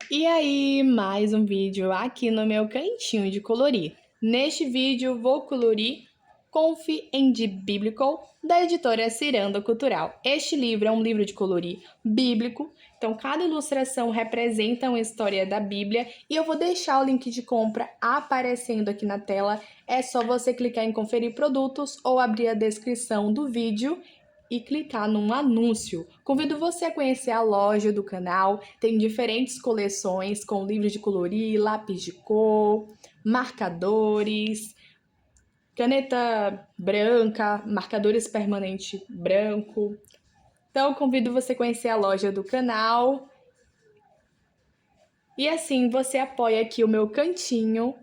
E aí, mais um vídeo aqui no meu cantinho de colorir. Neste vídeo vou colorir Conf and Biblical, da editora Ciranda Cultural. Este livro é um livro de colorir bíblico, então cada ilustração representa uma história da Bíblia e eu vou deixar o link de compra aparecendo aqui na tela. É só você clicar em conferir produtos ou abrir a descrição do vídeo e clicar num anúncio. Convido você a conhecer a loja do canal, tem diferentes coleções com livros de colorir, lápis de cor, marcadores, caneta branca, marcadores permanente branco. Então, convido você a conhecer a loja do canal. E assim, você apoia aqui o meu cantinho.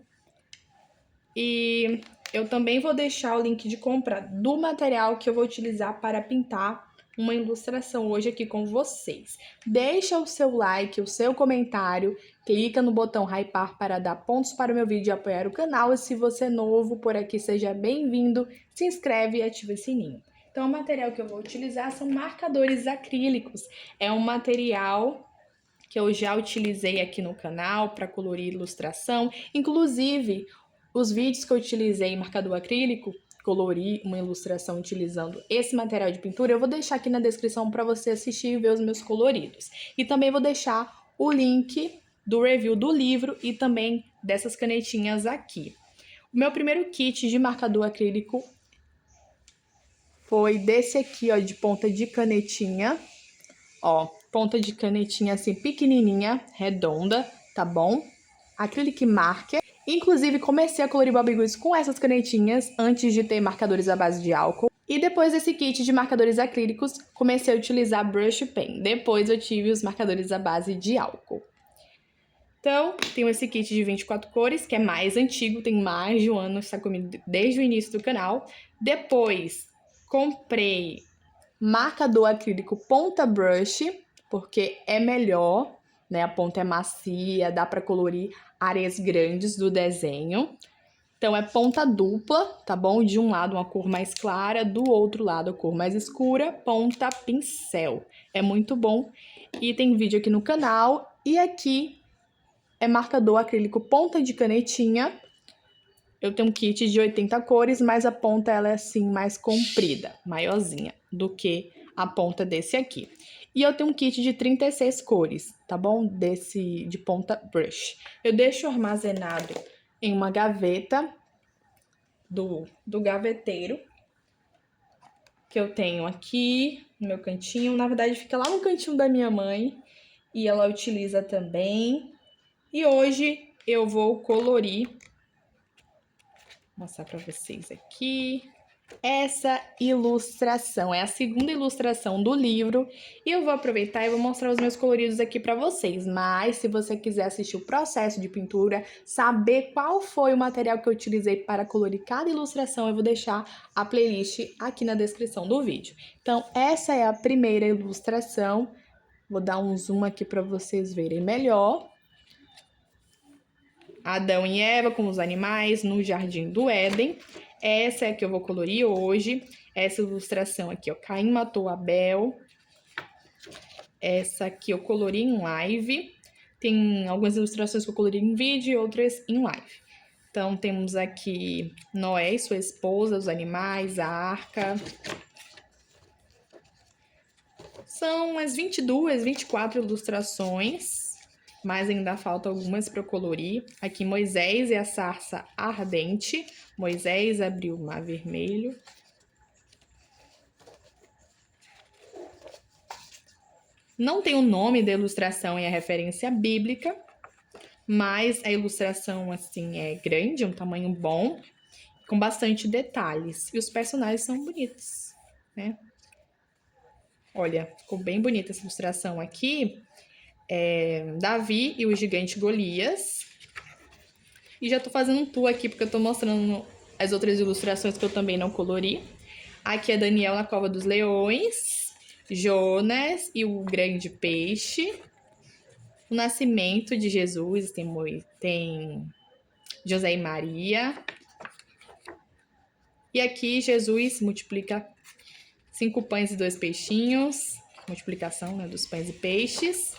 E eu também vou deixar o link de compra do material que eu vou utilizar para pintar uma ilustração hoje aqui com vocês. Deixa o seu like, o seu comentário, clica no botão hypar para dar pontos para o meu vídeo e apoiar o canal. E se você é novo por aqui, seja bem-vindo, se inscreve e ativa o sininho. Então, o material que eu vou utilizar são marcadores acrílicos. É um material que eu já utilizei aqui no canal para colorir ilustração. Inclusive, os vídeos que eu utilizei em marcador acrílico, colori uma ilustração utilizando esse material de pintura, eu vou deixar aqui na descrição para você assistir e ver os meus coloridos. E também vou deixar o link do review do livro e também dessas canetinhas aqui. O meu primeiro kit de marcador acrílico foi desse aqui, ó, de ponta de canetinha. Ó, ponta de canetinha assim pequenininha, redonda, tá bom? Acrylic Marker. Inclusive, comecei a colorir Bobbie Goods com essas canetinhas antes de ter marcadores à base de álcool. E depois desse kit de marcadores acrílicos, comecei a utilizar Brush Pen. Depois eu tive os marcadores à base de álcool. Então, tenho esse kit de 24 cores, que é mais antigo, tem mais de um ano, está comigo desde o início do canal. Depois, comprei marcador acrílico ponta brush, porque é melhor, né? A ponta é macia, dá para colorir áreas grandes do desenho. Então é ponta dupla, tá bom? De um lado uma cor mais clara, do outro lado a cor mais escura, ponta pincel. É muito bom. E tem vídeo aqui no canal. E aqui é marcador acrílico ponta de canetinha. Eu tenho um kit de 80 cores, mas a ponta ela é assim mais comprida, maiorzinha do que a ponta desse aqui. E eu tenho um kit de 36 cores, tá bom? Desse de ponta brush. Eu deixo armazenado em uma gaveta do gaveteiro que eu tenho aqui no meu cantinho. Na verdade, fica lá no cantinho da minha mãe e ela utiliza também. E hoje eu vou colorir, mostrar para vocês aqui. Essa ilustração é a segunda ilustração do livro e eu vou aproveitar e vou mostrar os meus coloridos aqui para vocês. Mas se você quiser assistir o processo de pintura, saber qual foi o material que eu utilizei para colorir cada ilustração, eu vou deixar a playlist aqui na descrição do vídeo. Então, essa é a primeira ilustração. Vou dar um zoom aqui para vocês verem melhor. Adão e Eva com os animais no Jardim do Éden. Essa é a que eu vou colorir hoje. Essa ilustração aqui, ó, Caim matou Abel. Essa aqui eu colori em live. Tem algumas ilustrações que eu colori em vídeo e outras em live. Então, temos aqui Noé e sua esposa, os animais, a arca. São umas 22, 24 ilustrações, mas ainda faltam algumas para eu colorir. Aqui, Moisés e a sarça ardente. Moisés abriu o mar vermelho. Não tem o nome da ilustração e a referência bíblica, mas a ilustração, assim, é grande, um tamanho bom, com bastante detalhes. E os personagens são bonitos, né? Olha, ficou bem bonita essa ilustração aqui. Davi e o gigante Golias. E já tô fazendo um tour aqui, porque eu tô mostrando as outras ilustrações que eu também não colori. Aqui é Daniel na Cova dos Leões, Jonas e o grande peixe, o nascimento de Jesus, tem José e Maria. E aqui Jesus multiplica 5 pães e 2 peixinhos, multiplicação, né, dos pães e peixes.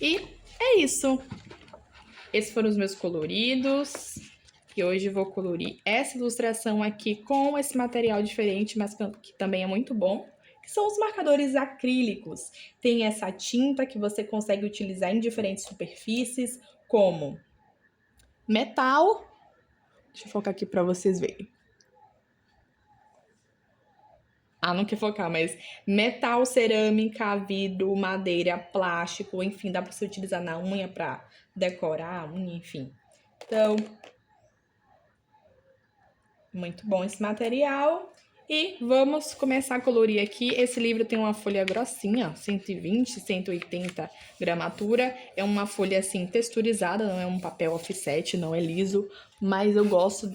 E é isso. Esses foram os meus coloridos. E hoje eu vou colorir essa ilustração aqui com esse material diferente, mas que também é muito bom, que são os marcadores acrílicos. Tem essa tinta que você consegue utilizar em diferentes superfícies, como metal. Deixa eu focar aqui para vocês verem. Ah, não quer focar, mas metal, cerâmica, vidro, madeira, plástico, enfim, dá para você utilizar na unha para decorar a unha, enfim. Então, muito bom esse material. E vamos começar a colorir aqui. Esse livro tem uma folha grossinha, 120, 180 gramatura. É uma folha assim texturizada, não é um papel offset, não é liso, mas eu gosto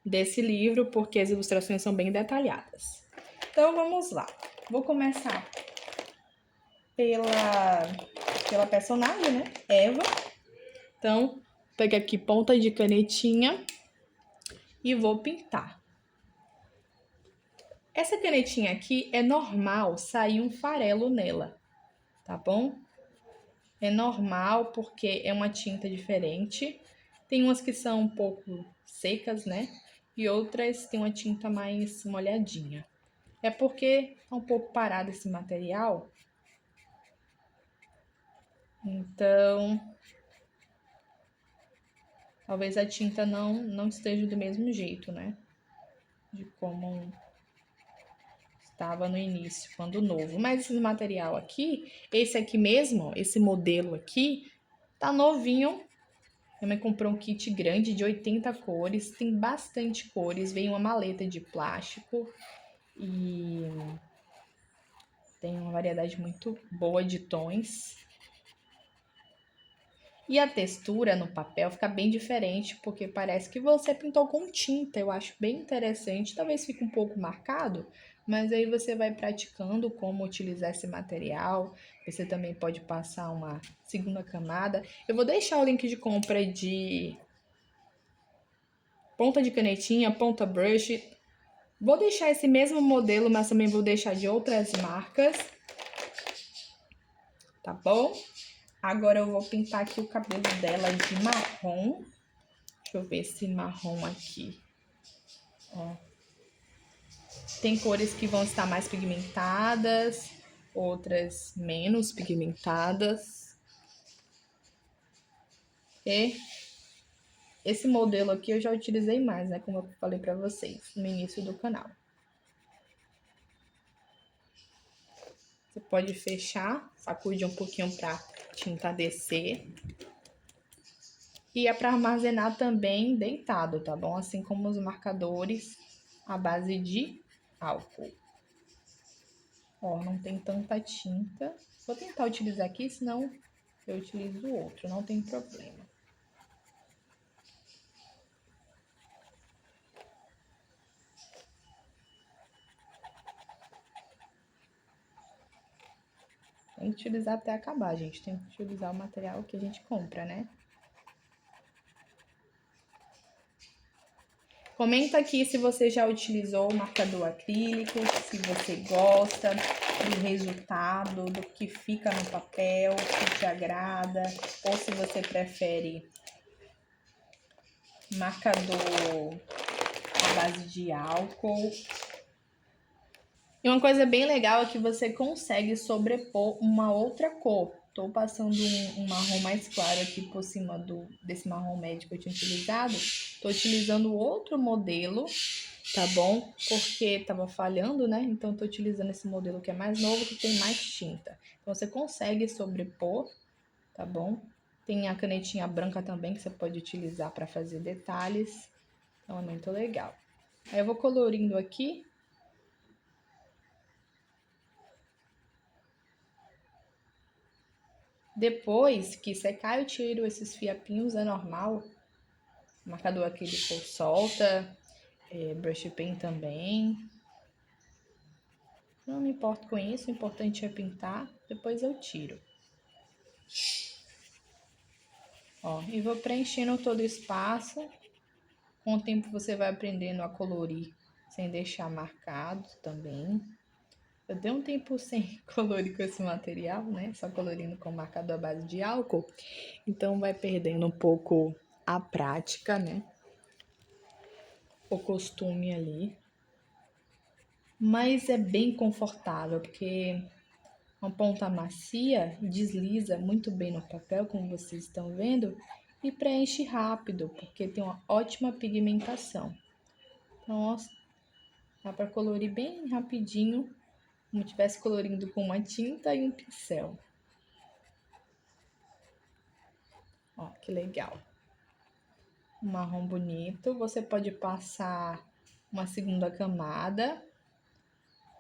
desse livro porque as ilustrações são bem detalhadas. Então vamos lá. Vou começar pela personagem, né? Eva. Então, vou pegar aqui ponta de canetinha e vou pintar. Essa canetinha aqui é normal sair um farelo nela, tá bom? É normal porque é uma tinta diferente. Tem umas que são um pouco secas, né? E outras tem uma tinta mais molhadinha. É porque tá um pouco parado esse material. Então, talvez a tinta não esteja do mesmo jeito, né? De como estava no início, quando novo. Mas esse material aqui, esse aqui mesmo, esse modelo aqui, tá novinho. Minha mãe comprou um kit grande de 80 cores, tem bastante cores, vem uma maleta de plástico e tem uma variedade muito boa de tons. E a textura no papel fica bem diferente, porque parece que você pintou com tinta. Eu acho bem interessante. Talvez fique um pouco marcado, mas aí você vai praticando como utilizar esse material. Você também pode passar uma segunda camada. Eu vou deixar o link de compra de ponta de canetinha, ponta brush. Vou deixar esse mesmo modelo, mas também vou deixar de outras marcas. Tá bom? Agora eu vou pintar aqui o cabelo dela de marrom. Deixa eu ver esse marrom aqui. Ó. Tem cores que vão estar mais pigmentadas, outras menos pigmentadas. E esse modelo aqui eu já utilizei mais, né? Como eu falei pra vocês no início do canal. Você pode fechar, sacudir um pouquinho pra tinta descer. E é para armazenar também deitado, tá bom? Assim como os marcadores à base de álcool. Ó, não tem tanta tinta. Vou tentar utilizar aqui, senão eu utilizo o outro, não tem problema. Tem que utilizar até acabar, gente. Tem que utilizar o material que a gente compra, né? Comenta aqui se você já utilizou o marcador acrílico, se você gosta do resultado, do que fica no papel, se te agrada, ou se você prefere marcador à base de álcool. E uma coisa bem legal é que você consegue sobrepor uma outra cor. Tô passando um marrom mais claro aqui por cima desse marrom médio que eu tinha utilizado. Tô utilizando outro modelo, tá bom? Porque tava falhando, né? Então tô utilizando esse modelo que é mais novo, que tem mais tinta. Então você consegue sobrepor, tá bom? Tem a canetinha branca também que você pode utilizar para fazer detalhes. Então é muito legal. Aí eu vou colorindo aqui. Depois que secar, eu tiro esses fiapinhos, é normal. O marcador acrílico solta, brush pen também. Não me importo com isso, o importante é pintar, depois eu tiro. Ó, e vou preenchendo todo o espaço. Com o tempo você vai aprendendo a colorir sem deixar marcado também. Eu dei um tempo sem colorir com esse material, né? Só colorindo com marcador à base de álcool. Então vai perdendo um pouco a prática, né? O costume ali. Mas é bem confortável, porque uma ponta macia desliza muito bem no papel, como vocês estão vendo, e preenche rápido, porque tem uma ótima pigmentação. Então, ó, dá para colorir bem rapidinho, como se estivesse colorindo com uma tinta e um pincel. Ó, que legal. Um marrom bonito. Você pode passar uma segunda camada.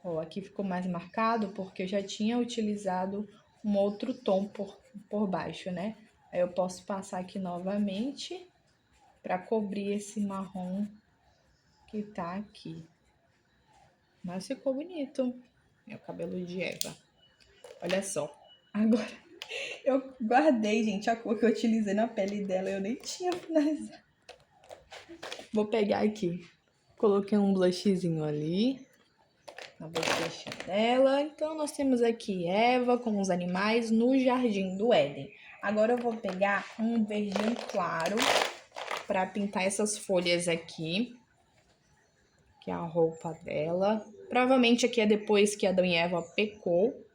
Ó, aqui ficou mais marcado porque eu já tinha utilizado um outro tom por baixo, né? Aí eu posso passar aqui novamente para cobrir esse marrom que tá aqui. Mas ficou bonito. Meu cabelo de Eva. Olha só. Agora eu guardei, gente, a cor que eu utilizei na pele dela. Eu nem tinha finalizado. Vou pegar aqui. Coloquei um blushzinho ali na bochecha dela. Então, nós temos aqui Eva com os animais no Jardim do Éden. Agora eu vou pegar um verdinho claro para pintar essas folhas aqui, que é a roupa dela. Provavelmente aqui é depois que Adão e Eva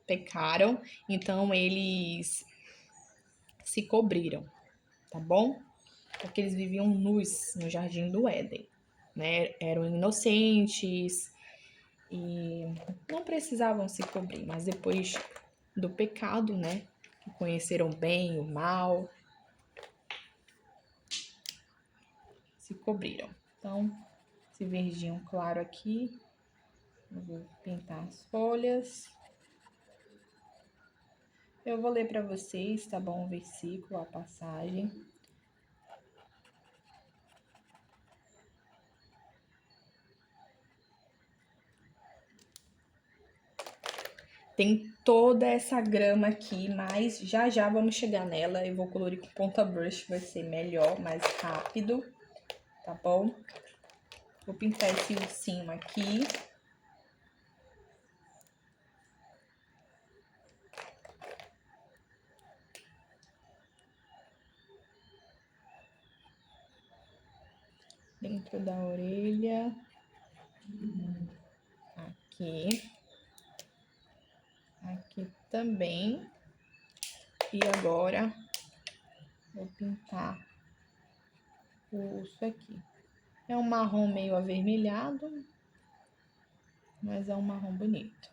pecaram, então eles se cobriram, tá bom? Porque eles viviam nus no Jardim do Éden, né? Eram inocentes e não precisavam se cobrir, mas depois do pecado, né? Que conheceram bem o mal, se cobriram. Então, esse verdinho claro aqui, eu vou pintar as folhas. Eu vou ler para vocês, tá bom? O versículo, a passagem. Tem toda essa grama aqui, mas já já vamos chegar nela. Eu vou colorir com ponta brush, vai ser melhor, mais rápido, tá bom? Vou pintar esse ursinho aqui. Dentro da orelha. Aqui. Aqui também. E agora, vou pintar o urso aqui. É um marrom meio avermelhado, mas é um marrom bonito.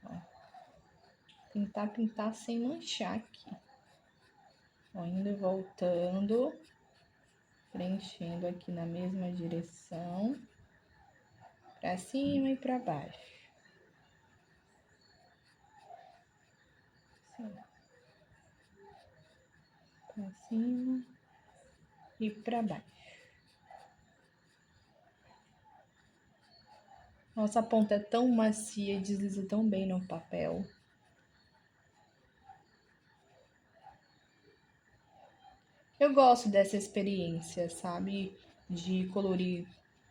Ó. Pintar sem manchar aqui. Ó, indo e voltando, preenchendo aqui na mesma direção, para cima e para baixo. Assim. Para cima e para baixo. Nossa, a ponta é tão macia e desliza tão bem no papel. Eu gosto dessa experiência, sabe? De colorir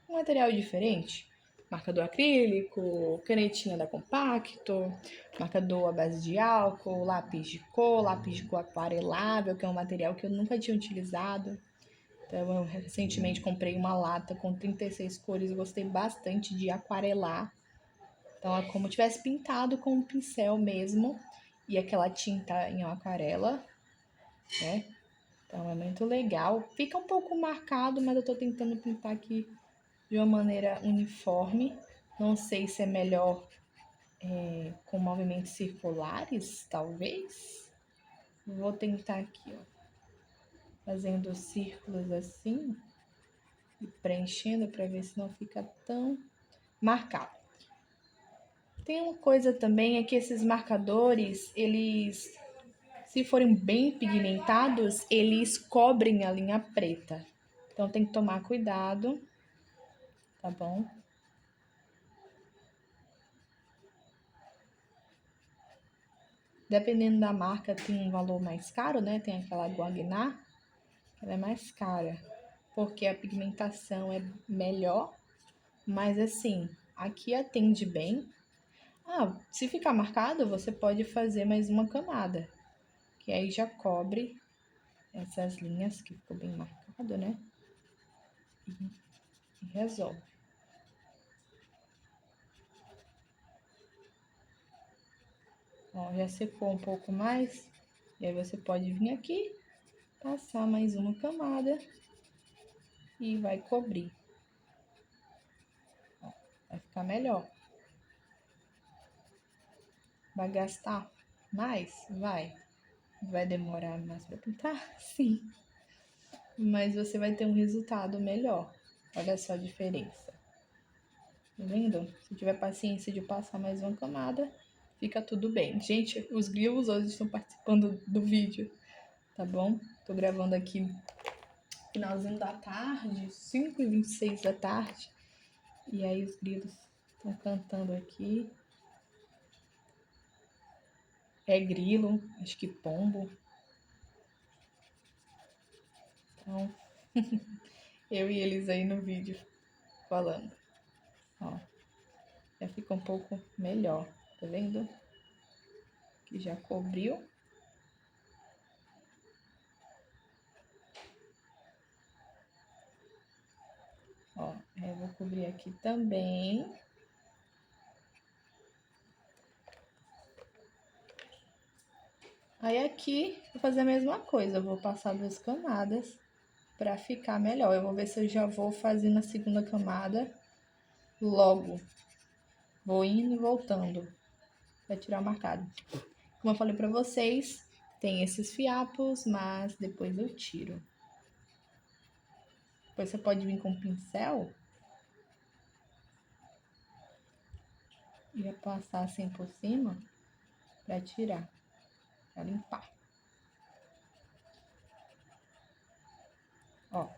um material diferente. Marcador acrílico, canetinha da Compacto, marcador à base de álcool, lápis de cor aquarelável, que é um material que eu nunca tinha utilizado. Então, eu recentemente comprei uma lata com 36 cores e gostei bastante de aquarelar. Então, é como se tivesse pintado com um pincel mesmo e aquela tinta em aquarela, né? Então, é muito legal. Fica um pouco marcado, mas eu tô tentando pintar aqui de uma maneira uniforme. Não sei se é melhor com movimentos circulares, talvez. Vou tentar aqui, ó. Fazendo círculos assim e preenchendo para ver se não fica tão marcado. Tem uma coisa também, é que esses marcadores, eles, se forem bem pigmentados, eles cobrem a linha preta. Então tem que tomar cuidado, tá bom? Dependendo da marca, tem um valor mais caro, né? Tem aquela Guaraná, ela é mais cara, porque a pigmentação é melhor, mas assim, aqui atende bem, Se ficar marcado, você pode fazer mais uma camada, que aí já cobre essas linhas que ficou bem marcado, né? E resolve. Ó, já secou um pouco mais, e aí você pode vir aqui, passar mais uma camada e vai cobrir. Ó, vai ficar melhor. Vai gastar mais? Vai. Vai demorar mais para pintar? Sim. Mas você vai ter um resultado melhor. Olha só a diferença. Tá vendo? Se tiver paciência de passar mais uma camada, fica tudo bem. Gente, os grilos hoje estão participando do vídeo, tá bom? Tô gravando aqui finalzinho da tarde, 5h26 da tarde. E aí os grilos estão cantando aqui. É grilo, acho que pombo. Então, eu e eles aí no vídeo falando. Ó, já fica um pouco melhor, tá vendo? Que já cobriu. Ó, eu vou cobrir aqui também. Aí aqui, vou fazer a mesma coisa, eu vou passar 2 camadas pra ficar melhor. Eu vou ver se eu já vou fazer na segunda camada logo. Vou indo e voltando pra tirar o marcado. Como eu falei pra vocês, tem esses fiapos, mas depois eu tiro. Depois você pode vir com um pincel e passar assim por cima pra tirar, pra limpar. Ó,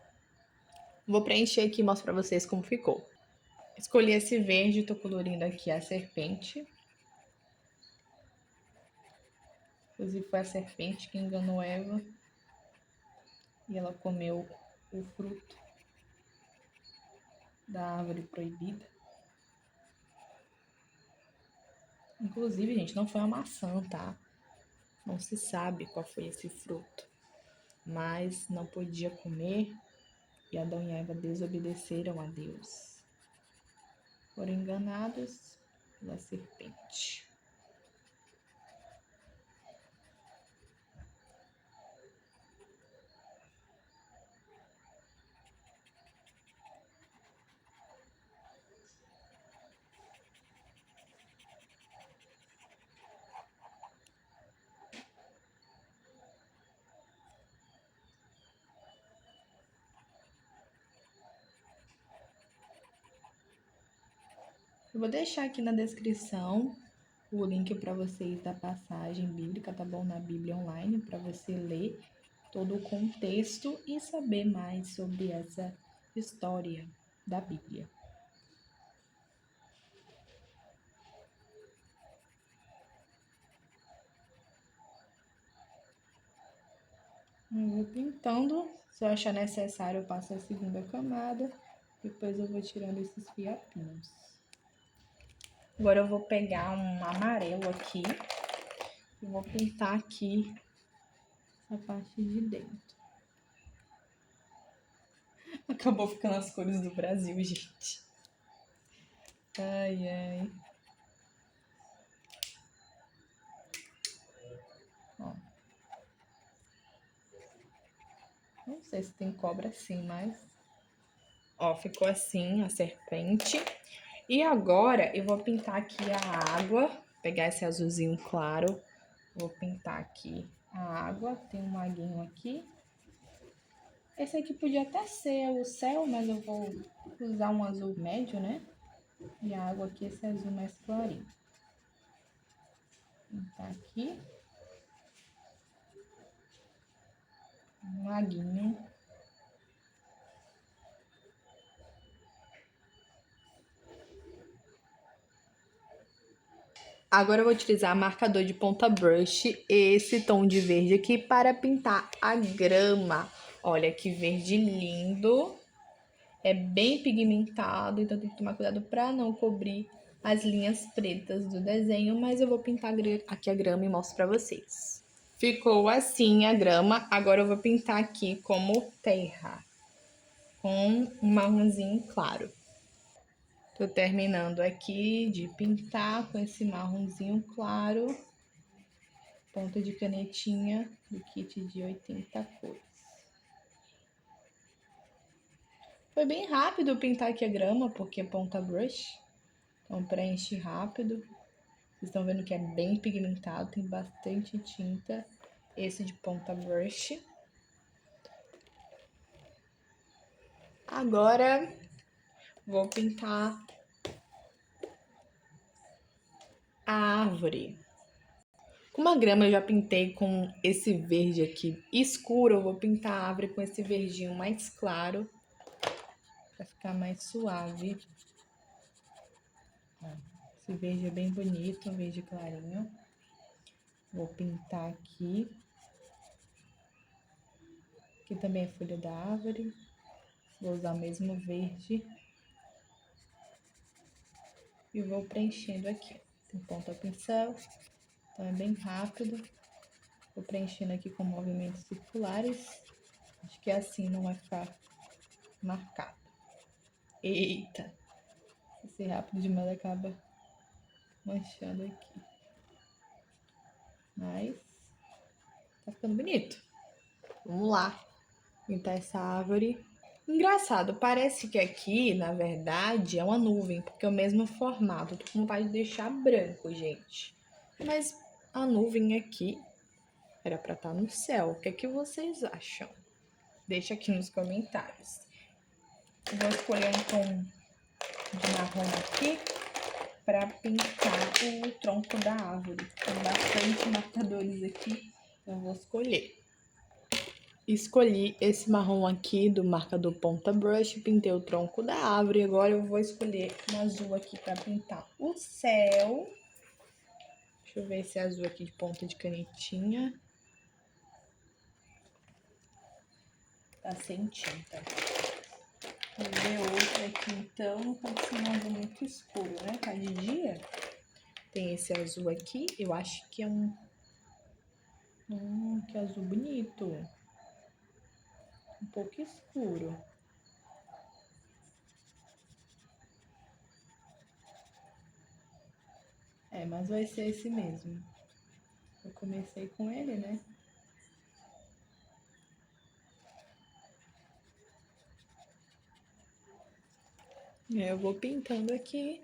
vou preencher aqui e mostro pra vocês como ficou. Escolhi esse verde, tô colorindo aqui a serpente. Inclusive foi a serpente que enganou Eva e ela comeu o fruto da árvore proibida. Inclusive, gente, não foi uma maçã, tá? Não se sabe qual foi esse fruto. Mas não podia comer e Adão e Eva desobedeceram a Deus. Foram enganados pela serpente. Eu vou deixar aqui na descrição o link para vocês da passagem bíblica, tá bom? Na Bíblia Online, para você ler todo o contexto e saber mais sobre essa história da Bíblia. Eu vou pintando, se eu achar necessário eu passo a segunda camada, depois eu vou tirando esses fiapinhos. Agora eu vou pegar um amarelo aqui e vou pintar aqui essa parte de dentro. Acabou ficando as cores do Brasil, gente. Ai, ai. Ó. Não sei se tem cobra assim, mas... Ó, ficou assim a serpente. E agora eu vou pintar aqui a água. Pegar esse azulzinho claro. Vou pintar aqui a água. Tem um laguinho aqui. Esse aqui podia até ser o céu, mas eu vou usar um azul médio, né? E a água aqui, esse azul mais clarinho. Pintar aqui. Um laguinho. Agora eu vou utilizar marcador de ponta brush, esse tom de verde aqui, para pintar a grama. Olha que verde lindo. É bem pigmentado, então tem que tomar cuidado para não cobrir as linhas pretas do desenho, mas eu vou pintar aqui a grama e mostro pra vocês. Ficou assim a grama, agora eu vou pintar aqui como terra, com um marronzinho claro. Tô terminando aqui de pintar com esse marronzinho claro, ponta de canetinha do kit de 80 cores. Foi bem rápido pintar aqui a grama, porque é ponta brush, então preenche rápido. Vocês estão vendo que é bem pigmentado, tem bastante tinta, esse de ponta brush. Agora vou pintar a árvore. Como a grama eu já pintei com esse verde aqui escuro, eu vou pintar a árvore com esse verdinho mais claro, para ficar mais suave. Esse verde é bem bonito, um verde clarinho. Vou pintar aqui. Aqui também é folha da árvore. Vou usar o mesmo verde. E vou preenchendo aqui. Tem ponta pincel, então é bem rápido. Vou preenchendo aqui com movimentos circulares. Acho que assim não vai ficar marcado. Eita! Se ser rápido demais acaba manchando aqui. Mas tá ficando bonito. Vamos lá pintar essa árvore. Engraçado, parece que aqui, na verdade, é uma nuvem, porque é o mesmo formato. Tô com vontade de deixar branco, gente. Mas a nuvem aqui era pra estar no céu. O que é que vocês acham? Deixa aqui nos comentários. Eu vou escolher um tom de marrom aqui para pintar o tronco da árvore. Tem bastante marcadores aqui, então eu vou escolher. Escolhi esse marrom aqui do marcador ponta brush, pintei o tronco da árvore. Agora eu vou escolher um azul aqui para pintar o céu. Deixa eu ver esse azul aqui de ponta de canetinha. Tá sem tinta. Vou ver outro aqui então, pode ser um azul muito escuro, né? Tá de dia. Tem esse azul aqui, eu acho que é um... que azul bonito. Um pouco escuro. É, mas vai ser esse mesmo. Eu comecei com ele, né? Eu vou pintando aqui.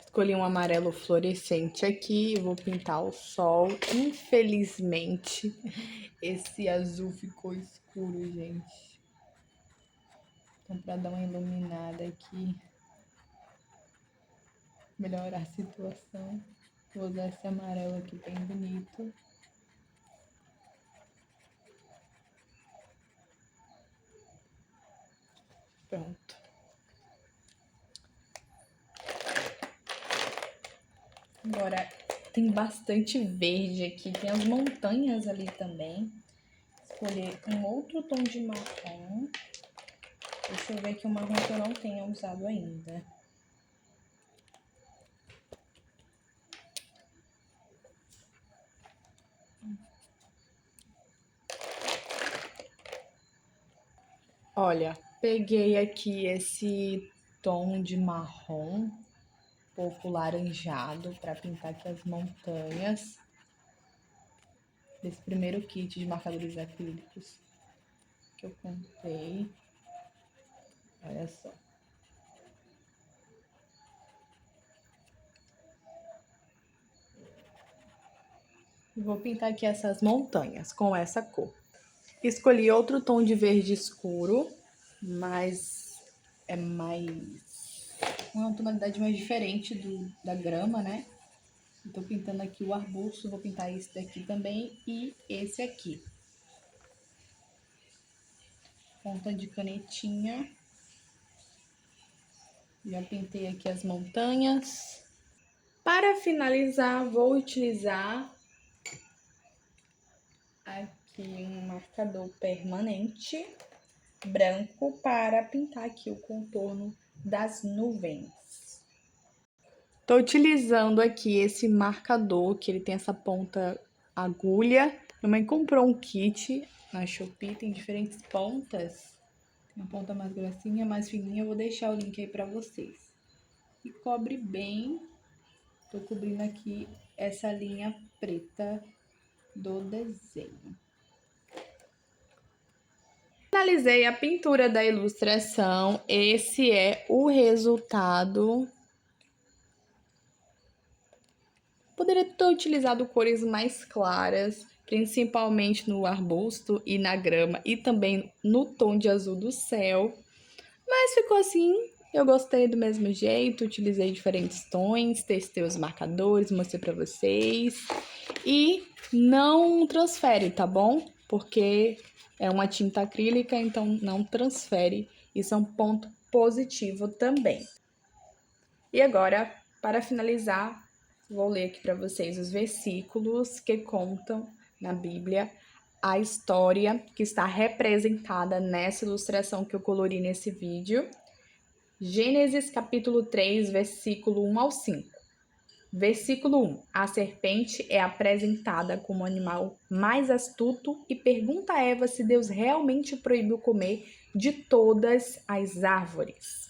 Escolhi um amarelo fluorescente aqui, vou pintar o sol. Infelizmente, esse azul ficou escuro, gente. Então, pra dar uma iluminada aqui, melhorar a situação, vou usar esse amarelo aqui bem bonito. Pronto. Agora, tem bastante verde aqui, tem as montanhas ali também. Escolher um outro tom de marrom. Deixa eu ver aqui um marrom que eu não tenha usado ainda. Olha, peguei aqui esse tom de marrom, um pouco laranjado, para pintar aqui as montanhas. Desse primeiro kit de marcadores acrílicos que eu comprei. Olha só. Vou pintar aqui essas montanhas com essa cor. Escolhi outro tom de verde escuro, mas é uma tonalidade mais diferente da grama, né? Tô pintando aqui o arbusto, vou pintar esse daqui também e esse aqui. Ponta de canetinha. Já pintei aqui as montanhas. Para finalizar, vou utilizar aqui um marcador permanente branco para pintar aqui o contorno das nuvens. Tô utilizando aqui esse marcador, que ele tem essa ponta agulha. Minha mãe comprou um kit na Shopee, tem diferentes pontas. Tem uma ponta mais grossinha, mais fininha, eu vou deixar o link aí pra vocês. E cobre bem, tô cobrindo aqui essa linha preta do desenho. Finalizei a pintura da ilustração, esse é o resultado. Poderia ter utilizado cores mais claras, principalmente no arbusto e na grama e também no tom de azul do céu. Mas ficou assim, eu gostei do mesmo jeito, utilizei diferentes tons, testei os marcadores, mostrei pra vocês. E não transfere, tá bom? Porque é uma tinta acrílica, então não transfere. Isso é um ponto positivo também. E agora, para finalizar, vou ler aqui para vocês os versículos que contam na Bíblia a história que está representada nessa ilustração que eu colori nesse vídeo. Gênesis capítulo 3, versículo 1 ao 5. Versículo 1. A serpente é apresentada como o animal mais astuto e pergunta a Eva se Deus realmente proibiu comer de todas as árvores.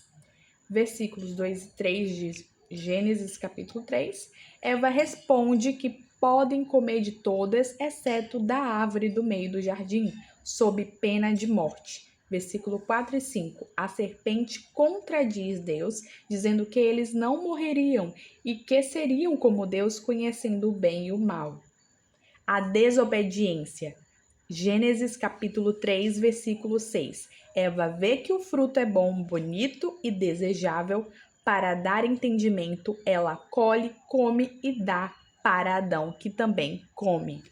Versículos 2 e 3 de Gênesis capítulo 3. Eva responde que podem comer de todas, exceto da árvore do meio do jardim, sob pena de morte. Versículo 4 e 5. A serpente contradiz Deus, dizendo que eles não morreriam e que seriam como Deus, conhecendo o bem e o mal. A desobediência. Gênesis capítulo 3, versículo 6. Eva vê que o fruto é bom, bonito e desejável. Para dar entendimento, ela colhe, come e dá para Adão, que também come.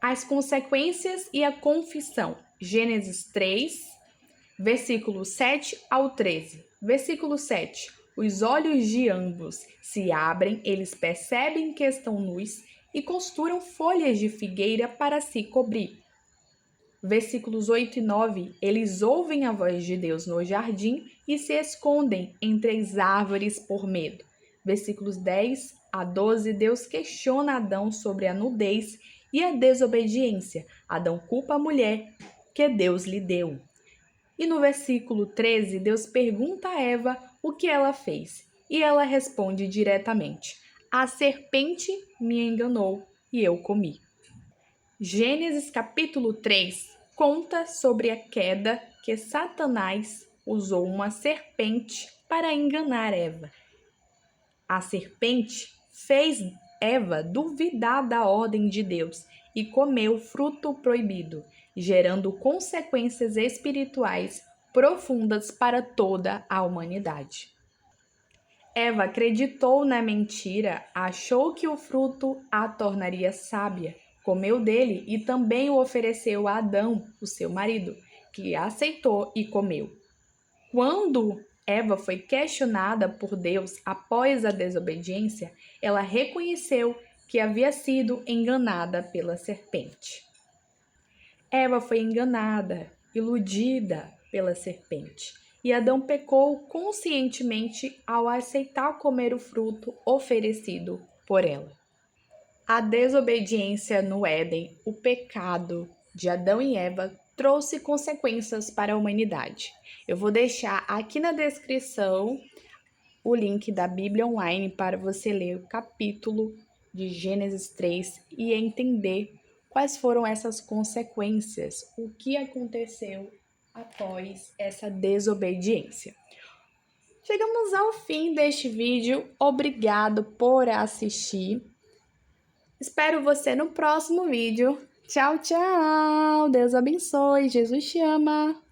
As consequências e a confissão. Gênesis 3, versículo 7 ao 13. Versículo 7. Os olhos de ambos se abrem, eles percebem que estão nus e costuram folhas de figueira para se cobrir. Versículos 8 e 9. Eles ouvem a voz de Deus no jardim e se escondem entre as árvores por medo. Versículos 10 a 12. Deus questiona Adão sobre a nudez e a desobediência. Adão culpa a mulher que Deus lhe deu. E no versículo 13, Deus pergunta a Eva o que ela fez. E ela responde diretamente: a serpente me enganou e eu comi. Gênesis capítulo 3 conta sobre a queda que Satanás usou uma serpente para enganar Eva. A serpente fez Eva duvidar da ordem de Deus e comeu o fruto proibido, gerando consequências espirituais profundas para toda a humanidade. Eva acreditou na mentira, achou que o fruto a tornaria sábia, comeu dele e também o ofereceu a Adão, o seu marido, que aceitou e comeu. Quando Eva foi questionada por Deus após a desobediência, ela reconheceu que havia sido enganada pela serpente. Eva foi enganada, iludida pela serpente, e Adão pecou conscientemente ao aceitar comer o fruto oferecido por ela. A desobediência no Éden, o pecado de Adão e Eva, trouxe consequências para a humanidade. Eu vou deixar aqui na descrição o link da Bíblia Online para você ler o capítulo de Gênesis 3 e entender quais foram essas consequências, o que aconteceu após essa desobediência. Chegamos ao fim deste vídeo, obrigado por assistir. Espero você no próximo vídeo. Tchau, tchau! Deus abençoe, Jesus te ama!